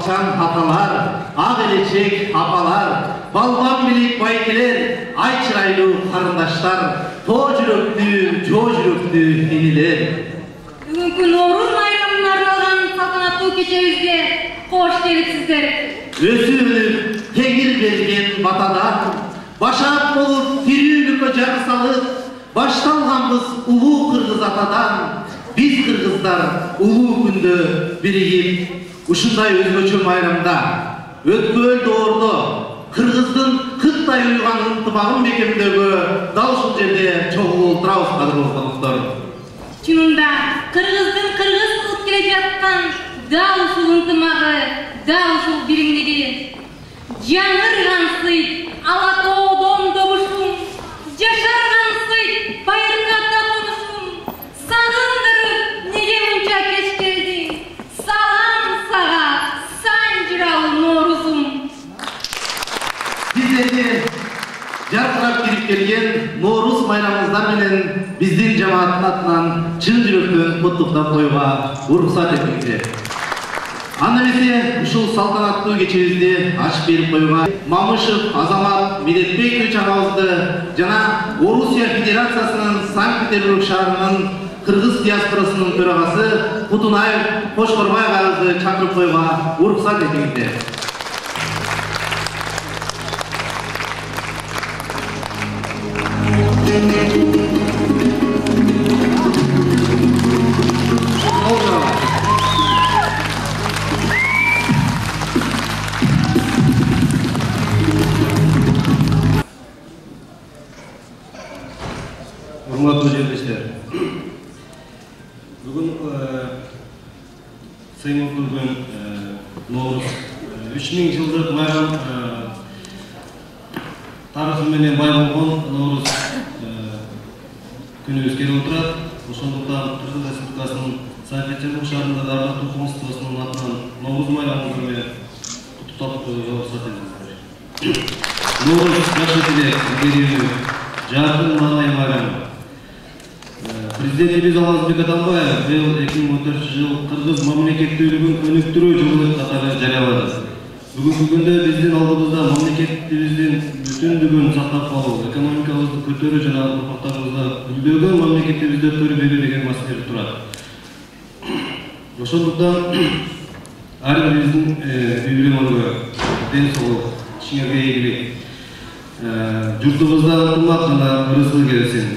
балчан аталар, ак элечек апалар, балбан билик байкелер, ай чырайлуу карындаштар, тоо жүрөктүү, жоо жүрөктүү энелер. Бүгүнкү Ноорuz майрамына арналган салтанаттуу кечебизге кош келипсиздер. Өсүп, теңир берген батадан, башак болуп, тирүүлүккө жар салып, башталганбыз улуу кыргыз атадан. Биз кыргыздар улуу күндө биригип, ушундай өзгөчө майрамда, өткөл доордо кыргыздын кыттай уйган ынтымагын бекемдөөгө дал ушул жерде чогулуп отурабыз, кадырлуу коноктор. Чынында кыргыздын кыргыз кылып келе жаткан дал ушул ынтымагы, дал ушул биримдиги. Жаңырган сыйт ала тоодон добушум, жашарган сыйт байыркатта конушум, сагындырып неге мынча кеч келдиң, салам сага санжыралы Ноорузум. Сиздерге жаркырап кирип келген Ноорuz майрамыңыздар менен биздин жамааттын атынан чын жүрөктөн куттуктап коюуга уруксат этиңиздер. Аны эмесе ушул салтанаттуу кечебизди ачып берип коюуга Мамышев Азамат Медетбекович агабызды жана Орусия Федерациясынын Санкт-Петербург шаарынын кыргыз диаспорасынын төрагасы Кутунаев Кошкорбаев агабызды чакырып коюуга уруксат этиңиздер. Урматтуу жерлештер, бүгүн сыймылдуу күн Ноорuz 3000 жылдык майрам тарыхы менен бай болгон Ноорuz күнүбүз келип отурат. Ошондуктан Кыргыз Республикасынын Санкт-Петербург шаарындагы ардактуу коомчулугунун атынан Ноорuz майрамыңызды менен куттуктап коюуга уруксат этиңиздер. Ноорuz жакшы тилек, берүүнү, жаркын маанай майрамы. Президентибиз Алмазбек Атамбаев быйыл 2014 жыл кыргыз мамлекеттүүлүгүн өнүктүрүү жылы катары жарыялады. Бүгүнкү күндө биздин алдыбызда мамлекетибиздин бүтүндүгүн сактап калуу, экономикабызды көтөрүү жана урматтарыбызга гүлдөгөн мамлекетибизди өткөрүп берүү деген маселе турат. Ошондуктан ар бирибиздин үй бүлөмгө ден соолук, ишиңерге ийгилик, журтубузда ынтымак жана ырысыл келсин.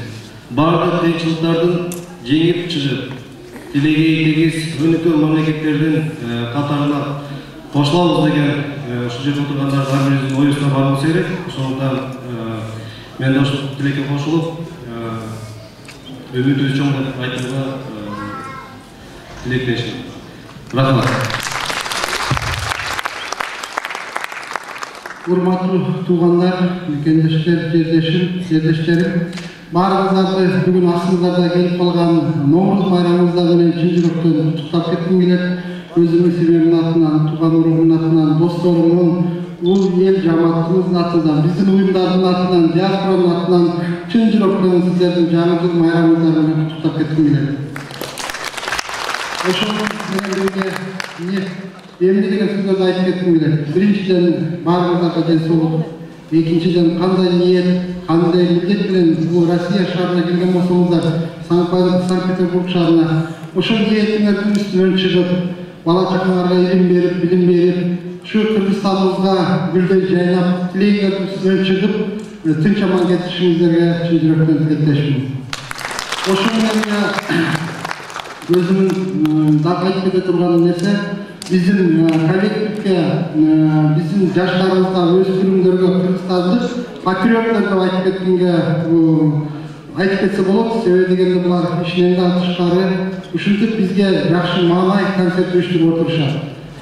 Бардык кыйынчылыктардын жеңип чыгып, тилегей тегиз өнүккөн мамлекеттердин катарына кошулабыз деген ушул жерде отургандар ар бирибиздин оюбузга барыбыз керек. Ошондуктан мен да ушул тилекке кошулуп, үмүтүбүз чоң деп айтууга тилектешим. Рахмат. Урматтуу туугандар, мекендештер, жерлештерим, баарыңыздарды бүгүн астыңыздарда келип калган Ноорuz майрамыңызда менен чын жүрөктөн куттуктап кетким келет. Өзүмдүн себебимдин атынан, тууган урумдун атынан, досторумдун, ул эл жамаатыбыздын атынан, биздин уюмдардын атынан, диаспоранын атынан чын жүрөктөн сиздердин жаңы жыл майрамыңыздар менен куттуктап кетким келет. Ошол менен бирге эмне деген сөздөрдү айтып кетким келет. Биринчиден баарыңыздарга ден соолук, экинчиден кандай ниет, кандай милдет менен бул Россия шаарына келген болсоңуздар, Санкт-Петербург шаарына ошол ниетиңердин үстүнөн чыгып, бала чакаңарга илим берип, билим берип, ушу Кыргызстаныбызга гүлдөй жайнап, тилегиңердин үстүнөн чыгып, тынч аман кетишиңиздерге чын жүрөктөн тилектешмин. Ошол менен өзүмүн дагы айтып кете турган нерсе, биздин коллективге, биздин жаштарыбызга, өспүрүмдөргө кыргызстандык патриоттор деп айтып кеткенге айтып кетсе болот. Себеби дегенде булар ишинен да тышкары ушинтип бизге жакшы маанай концерт уюштуруп отурушат.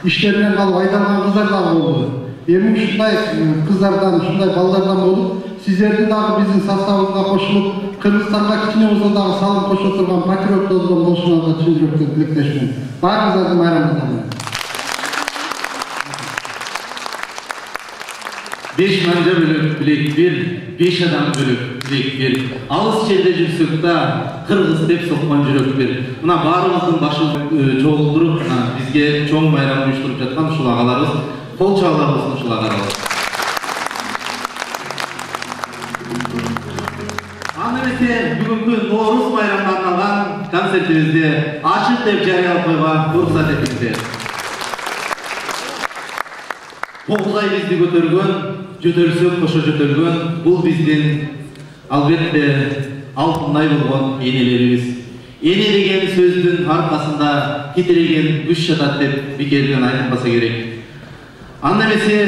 Иштеринен калып айдалган кыздар дагы болду. Эми ушундай кыздардан, ушундай балдардан болуп, сиздерди дагы биздин составыбызга кошулуп, Кыргызстанга кичине болсо дагы салым кошо турган патриоттордон болушуңарга чын жүрөктөн тилектешмин. Баарыңыздардын майрамыңыздар менен. 5 манжа бөлөк билек бир, 5 адам бөлөк билек бир. Алыс жерде жүрсөк да кыргыз деп соккон жүрөк бир. Мына баарыбыздын башын чогултуруп, бизге чоң байрам уюштуруп жаткан ушул агаларыбыз, кол чабууларыбыздын ушул агаларыбыз. Аны эмесе бүгүнкү Ноорус байрамына арналган концертибизди ачык деп жарыялап койгонго уруксат этиңиздер. 9 ай бизди көтөргөн, жөтөлсөк кошо жөтөлгөн, бул биздин албетте алтындай болгон энелерибиз. Эне деген сөздүн аркасында титиреген күч жатат деп бекеринен айтылбаса керек. Анда эмесе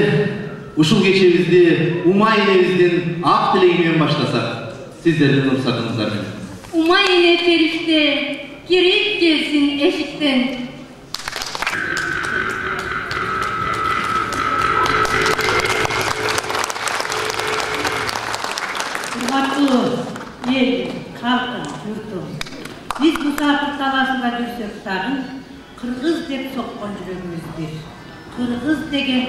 ушул кечебизди Умай энебиздин ак тилеги менен баштасак, сиздердин уруксатыңыздар менен. Умай эне периште, кирип келсин эшиктен. Ел, халқын, жұртым. Біз мұсапыр таласында жүрсек тағын, қырғыз деп соққан жүрегіміз бір. Қырғыз деген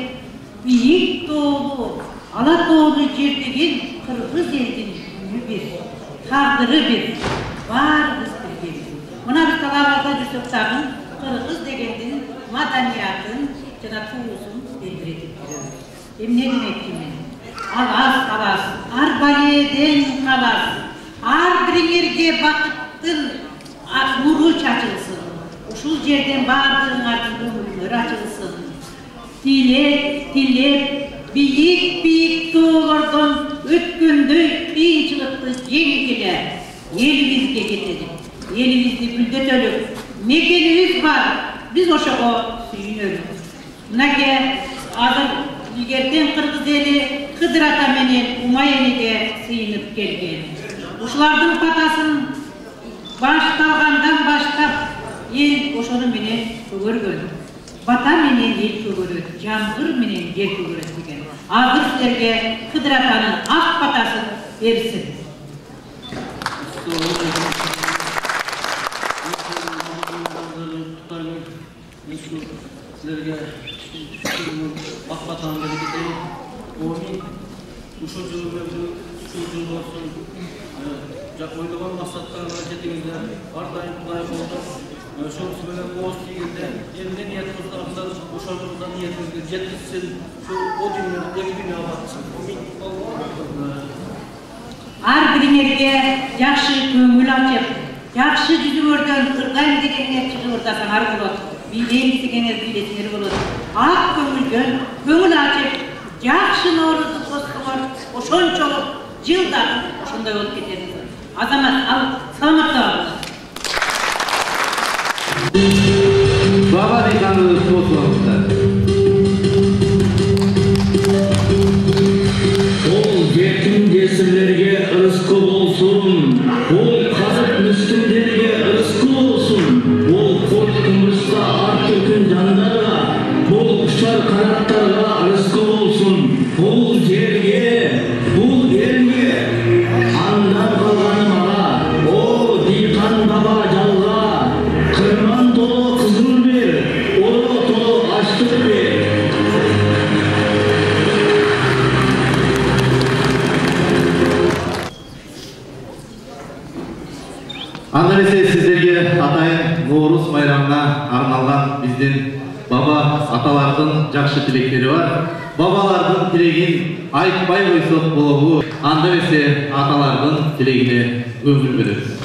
биік тоғылы, ала тоғылы жер деген қырғыз елдің үйі бір, тағдыры бір, барымыз бірген. Мұна біз таласында жүрсек тағын, қырғыз дегендің маданиятын, жана туысын белгіретіп жүреді. Емне демекті мен? Алас, ар баледен қалас. Ар бириңерге бақыттың нуру чачылсын. Ушул жерден бардығыңардың көңілдері ачылсын. Тилеп, бийик тоолордон өткөндөй кыйынчылыкты жеңип келе элибизге кетелик. Элибизди бүлдөтөлүк. Мекенибиз бар. Биз ошого сүйүнөлүк. Мынакей азыр эгерден кыргыз эли Кыдыр ата менен Умай энеге сыйынып келген. Ушулардын патасын башталгандан баштап ел ошону менен көгөргөн. Бата менен ел көгөрөт, жамгыр менен жер көгөрөт деген. Азыр силерге Кыдыр атанын ак патасын берсин. Силерге ак патаны берет. Ушул жыл болсун, ойлогон максаттарыңа жетиңиздер, ар дайым Кудай колдоп, ошонусу менен кооз тийгенде, эмне ниет кылсаңыздар, ошонуңузда ниетиңизге жеткизсин, ушул о дүйнөнү эки дүйнөгө батсын. Ар бириңерге жакшы көңүл ачып, жакшы жүзүңөрдөн кыргайм дегенге чыгырдасаңар болот, бийлейм дегенге бийлесеңер болот. Ак көңүлдөн көңүл ачып, жакшы Ноорузду костуңор, ошончолук жылда ошондой болуп кетерсиңер. Азамат, ал саламатта болуңуз. Баба дегенді қосылыңыздар. Ол жетім жесірлерге ырысқы болсын, ол қазық мүстімдерге ырысқы болсын, ол қорқымызға ат өкін жандарға, ол құшар қанаттарға ырысқы болсын, бұл жерге, бұл елге, аңдар қалғаны маға, о диқан баба жалға, қырман толы қызыл бер, оро толы аштық бер. Анда эмесе сиздерге атайын Ноорус байрамына арналган биздин баба аталардын жакшы тилектери бар. Бабалардын тилегин айтпай койсок болобу. Анда эмесе аталардын тилегине көңүл бөлөбүз.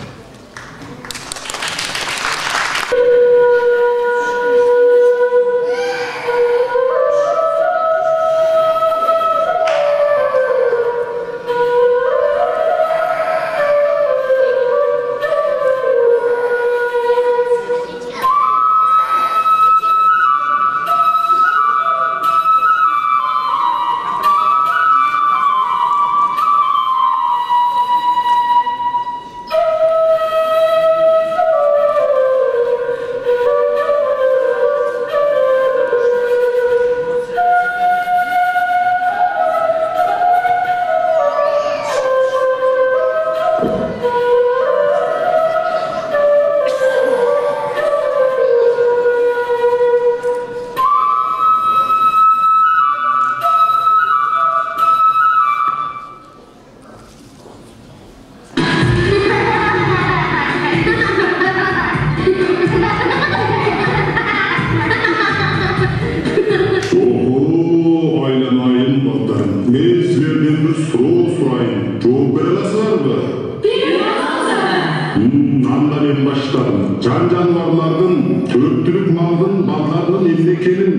Анда мен баштадым. Жан-жануарлардын, төрттүлүк малдын, балдардын эмне экенин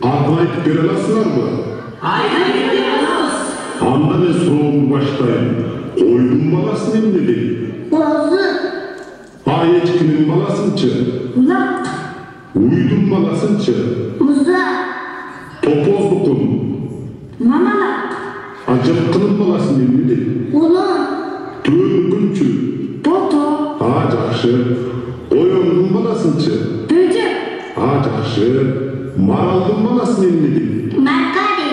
атын айтып бере аласыңарбы? Айтып бере алабыз. Анда мен суроомду баштайм. Койдун баласын эмне дейт? Козу. Ечкинин баласынчы? Улак. Уйдун баласынчы? Муза. Топоздукун? Мамалак. Жылкынын баласын эмне дейт? Улон. Төөнүкүнчү? Бото. Жакшы. Коёндун баласынчы? Бөжөк. Жакшы. Маралдын баласын эмне дейт? Маркари.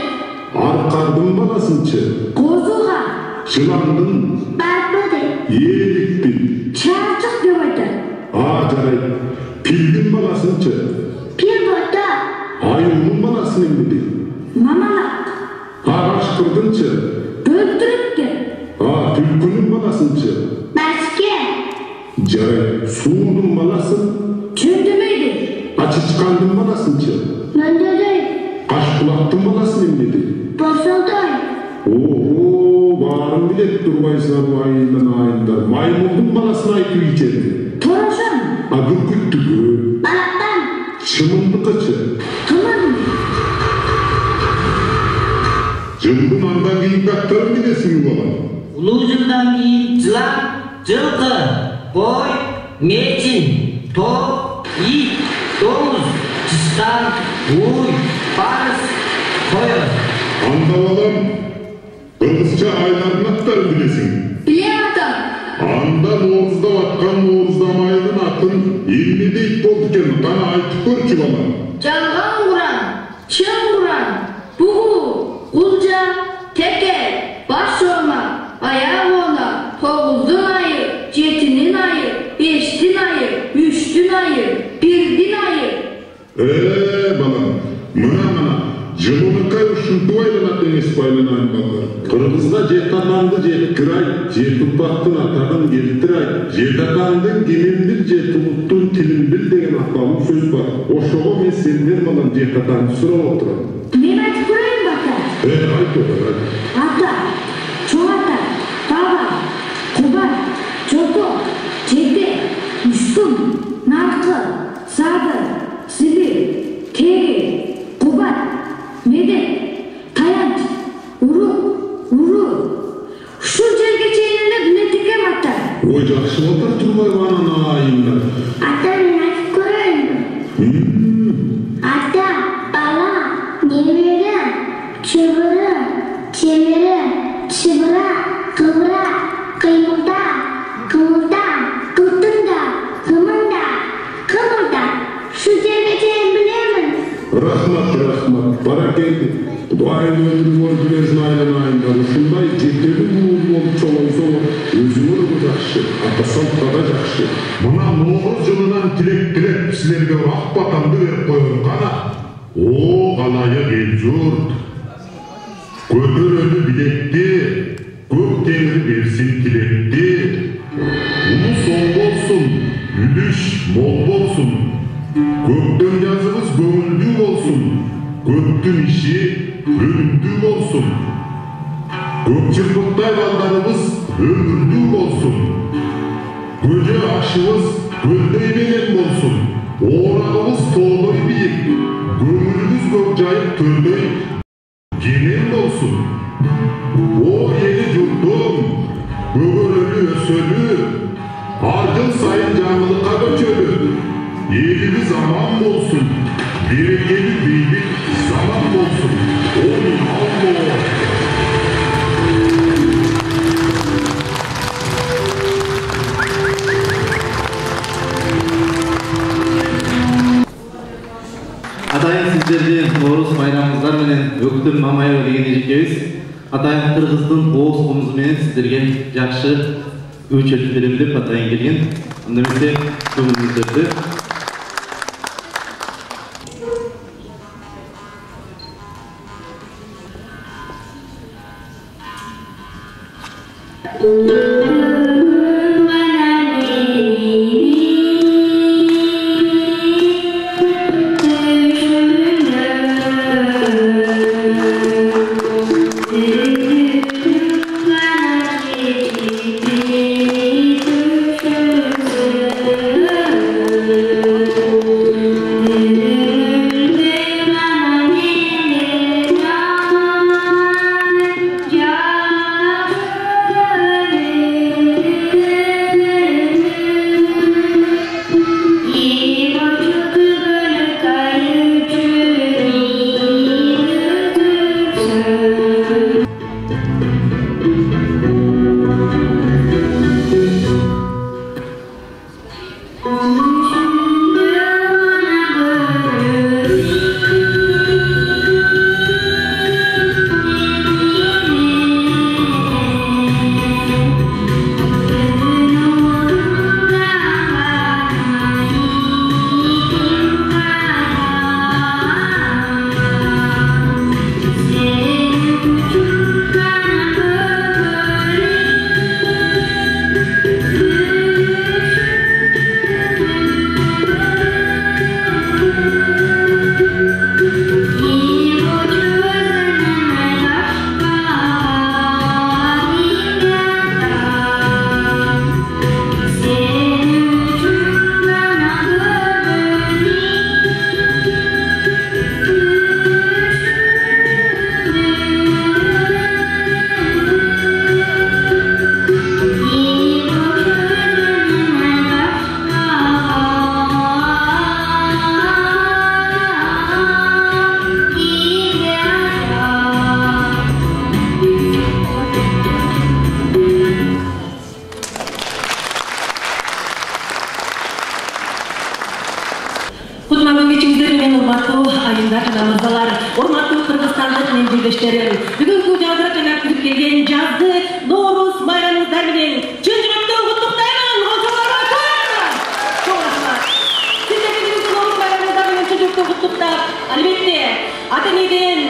Аркардын баласынчы? Козуга. Жыландын? Барбоди. Eelиктин? Чарчык деп айтат. Жарайт. Пилдин баласынчы? Пилбота. Айылдын баласын эмне дейт? Мамалак. Кашкырдынчы? Бөлтүрүккө. Түлкүнүн баласынчы? Баске. Жарайт. Суудун баласын? Чөндүмөйдү. Чычкандын баласынчы? Мөндөлөй. Кашкулактын баласын эмне дейт? Борсолдой. Баарын билет турбайсыңар айындар. Маймундун баласын айтып ичеди. Торошон. Бүркүттүкү? Балактан. Чымындыкычы? Туман. Жылдын андан кийин каттарын билесиңби балам? Улуу жылдан кийин жылан, жылкы, кой, мечин, топ, ит, доңуз, чыстан, уй, барыс, коёз. Анда балам, кыргызча айлардын аттарын билесиң? Билем атам. Анда Норуздап аткан Норуздам айылын атын эмне дейт болду экен? Кана айтып көрчү балам. Жалган куран, чын куран, бугу, кулжа, теке, баш орма, аяк оона, 9-дун айы, 7-нин айы, 5-дин айы, 3-дүн айы, 1-дин айы. Балам, мына, жылыныкай ушинтип айланат эмес байланайын балдар. Кыргызда жет атаңды жеткир айт, жет упактын атагын келтир айт, жет атаңдын кимин бил, жет улуттун тилин бил деген аталуу сөз бар. Ошого мен сендер балам жет атаңды сурап отурам. Мен айтып көрөйүн бата. Айт. Ата, чоң ата, баба, куба, жото, жете, үстүн, наркы, сабы, сибир, тери, кубат, медет, таянч, уру. Ушул жерге чейин эле билетикем ата. Ой, жакшы болуп турбайбы анан айымдар? Ата, мен айтып көрөйүнбү? Ата, бала, неберем, чыбыры, чебери, чыбыра, кыбыра, кыймылда, кылтында, кымында, кымылда. Шу жерге чейин билемин. Рахмат, баракелди. Кудайым өмүрүңөр билесин айланайындар. Ушундай жетелүү болуп чоңойсо өзүңөр да жакшы, ата-салтка да жакшы. Мына Норуз жылынан тилек силерге ак батамды берип койгон кана. Калайык эл журт. Көтөрөлү билекти, көк теңир берсин тилекти. Улус оң болсун, үлүш мол болсун. Көктөн жазыбыз көңүлдүү болсун. Көптүн иши өнүмдүү болсун. Көк чырпыктай балдарыбыз өмүрдүү болсун. Көжө ашыбыз көлдөй менен болсун. Оорагыбыз тоодой бийик. Көңүлүбүз көк жайып төрдөй кенен болсун. О эли журтум, көгөрөлү өсөлү, ар жыл сайын жаңылыкка көчөлү. Elimiz aman olsun, berekeli beylik zaman olsun. Onun Allah. Атайын сіздерді Норуз байрамыңыздар менен өктүм мамайы деген ежекебиз. Атайын Кыргыздын Оғыз комузу менен сіздерге жакшы өчөлүп берем деп атайын келген. Анда эмесе көңүлүңүздөрдү Урматтуу кыргызстандык мемлекеттештерим, бүгүнкү жабыркана кирип келген жазды Ноорус байрамыңыздар менен чын жүрөктөн куттуктайм. Сиздерди бүгүнкү Ноорус байрамыңыздар менен чын жүрөктөн куттуктап, албетте ата энеден,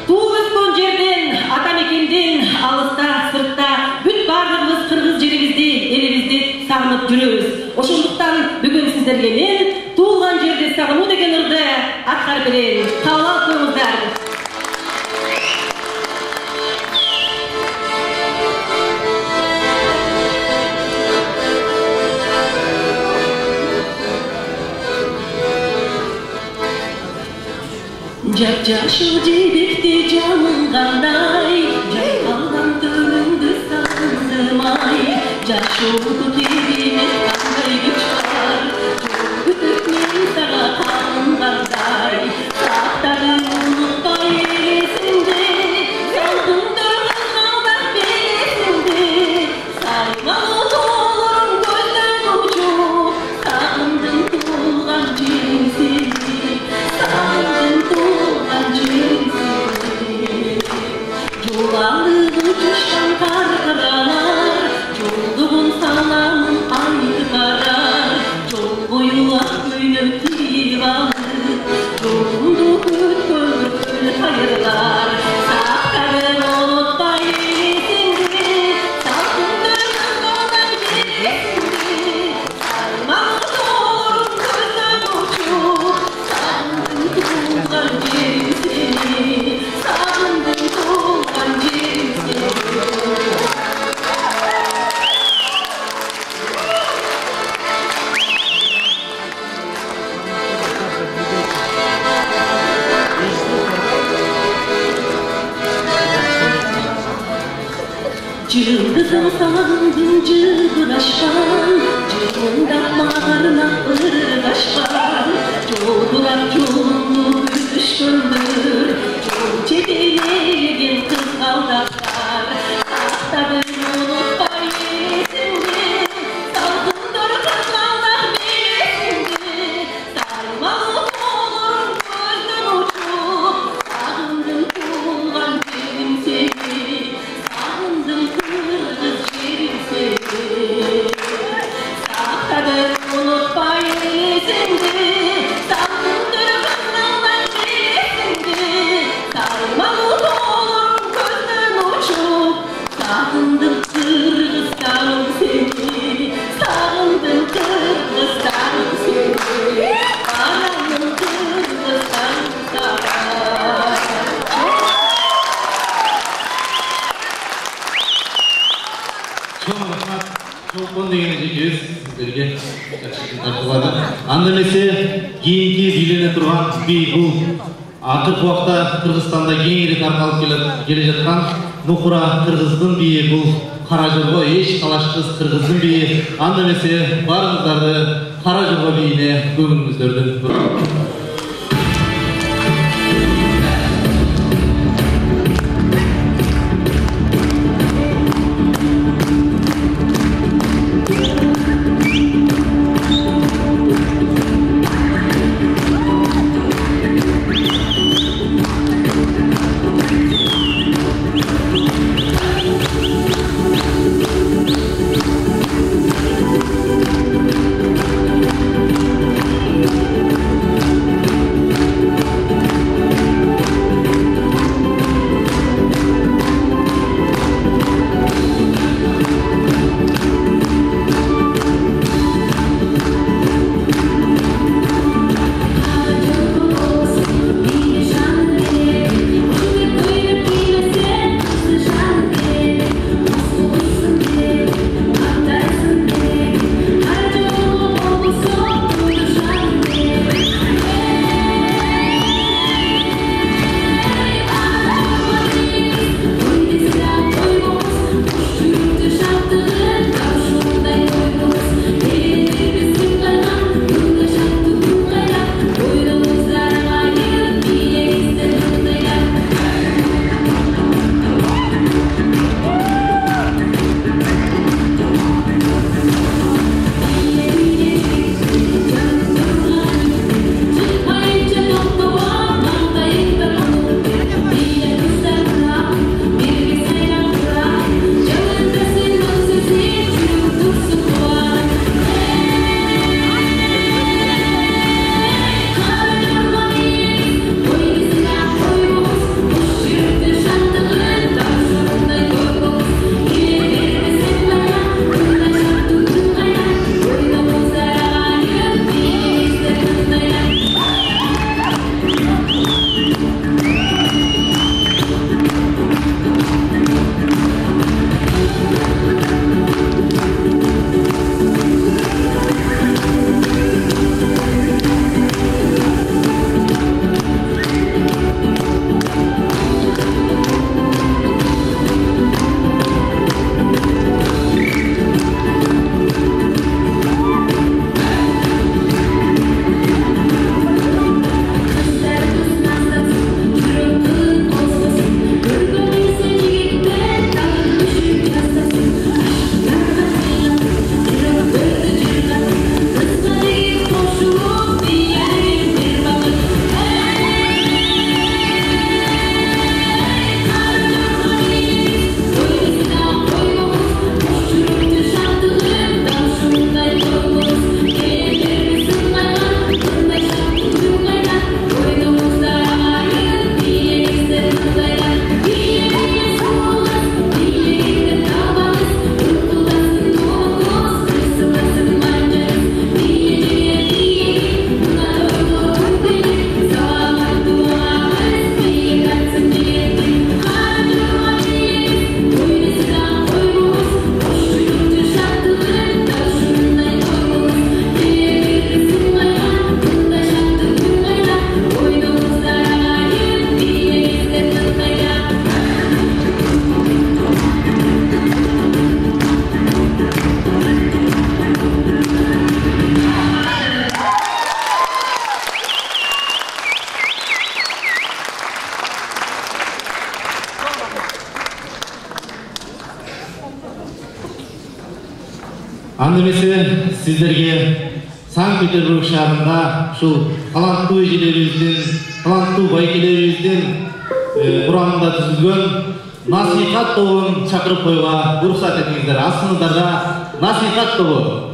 тууп өскөн жерден, ата мекенден, алыста, сыртта бүт баардыгыбыз кыргыз жерибизди, элибизди сагынып жүрөбүз. Ошондуктан бүгүн сиздерге мен туылган жерди сагынуу деген ырды аткарып берейин. Кабыл алып коюңуздар. Жап-жашыл жебекте жаныңгандай, жайкалган төрүңдү сагындымай, жашоодо керемет кандай күч бар, жол күтүп мен сага калгандай, сактадым унутпай элесиңде, салгындыр кызгалдап белесиңде, саймалы тоолорум көздөн учуп, сагындым туулган жериңди, сагындым туулган жериңди. Жолаңды жушкан каркаралар, жолдугун саламын айды карар, жол бою ак көйнөк кийип алып, жолумду күткөн кайырлар, сактадым унутпай элесиңди, сагындыр кызгалган жериңди, саймалы тоолорум көздөн учуп, сагындым туулган жериңди, сагындым туулган жериңди. Жылдызым сагындым жыбырашкан, жыгындап маарынап ыргашкан, жолдурап жолумду күтүшкөндөр, жол четене элеген кызгалдаптар, сактадым унутпай элесиңди, салгындыр кызгалдап белесиңди, саймалы тоолорум көздөн учуп, сагындым туулган жерим сени, сагындым кыргыз жерим сени, сактадым унутпай элесиңди, сагындыр кызгалган жериңди, саймалы тоолорум көздөн учуп, сагындым кыргызстаным сени, сагындым кыргызстаным сени, анамдын кыргызстаным сага. Çok rahmat, çok bon degeni жекебиз сиздерге тартылады. Анда эмесе кийинки бийлене турган би бул акыркы убакта Кыргызстанда кеңири таркалып келе жаткан Нукура кыргыздын бийи бул Кара Жорго, эч талашсыз кыргыздын бийи. Анда эмесе баарыңыздарды Кара Жорго бийине көңүлүңүздөрдү Анда эмесе сиздерге Санкт-Петербург шаарында ушул таланттуу эжелерибиздин, таланттуу байкелерибиздин курамында түзүлгөн насихат тобун чакырып коюуга уруксат этиңиздер. Астыңыздарда насихат тобу